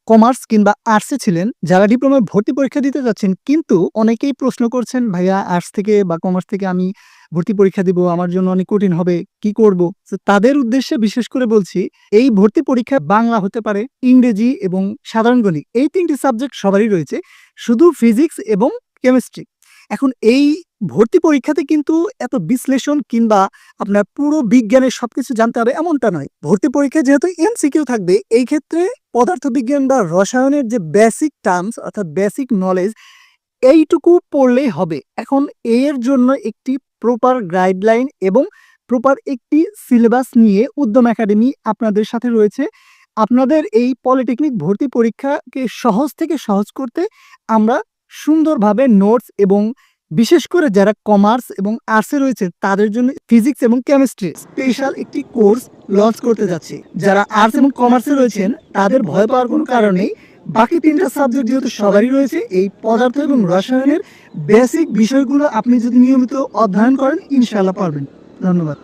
Commerce কিংবা আর্টসে ছিলেন, যারা ডিপ্লোমায় ভর্তি পরীক্ষা দিতে যাচ্ছেন কিন্তু অনেকেই প্রশ্ন করছেন, "ভাইয়া আর্টস থেকে বা কমার্স থেকে আমি ভর্তি পরীক্ষা দিব। আমার জন্য অনেক কঠিন হবে। কি করব?" তো তাদের উদ্দেশ্যে বিশেষ করে বলছি, এই ভর্তি পরীক্ষা বাংলা হতে পারে, ইংরেজি এবং সাধারণ গণিত। এই ৩ টি সাবজেক্ট সবারই রয়েছে। শুধু ফিজিক্স এবং কেমিস্ট্রি। এখন এই ভর্তি পরীক্ষাতে কিন্তু এত বিশ্লেষণ কিংবা আপনার পুরো বিজ্ঞানের সবকিছু জানতে হবে এমনটা নয়। ভর্তি পরীক্ষায় যেহেতু এমসিকিউ থাকবে, এই ক্ষেত্রে পদার্থবিজ্ঞান বা রসায়নের যে বেসিক টার্মস অর্থাৎ বেসিক নলেজ এইটুকু পড়লেই হবে। এখন এর জন্য একটি প্রপার গাইডলাইন এবং প্রপার একটি সিলেবাস নিয়ে উদ্যম একাডেমি আপনাদের সাথে রয়েছে। আপনাদের এই পলিটেকনিক ভর্তি পরীক্ষাকে সহজ থেকে সহজ করতে আমরা সুন্দরভাবে নোটস এবং বিশেষ করে যারা কমার্স এবং আর্টসে রয়েছে তাদের জন্য ফিজিক্স এবং কেমিস্ট্রি স্পেশাল একটি কোর্স লঞ্চ করতে যাচ্ছি। যারা আর্টস এবং কমার্সে রয়েছেন তাদের ভয় পাওয়ার কোনো কারণ নেই। বাকি ৩ টা সাবজেক্ট যেহেতু সবারই রয়েছে, এই পদার্থ এবং রসায়নের বেসিক বিষয়গুলো আপনি যদি নিয়মিত অধ্যয়ন করেন ইনশাআল্লাহ পারবেন। ধন্যবাদ।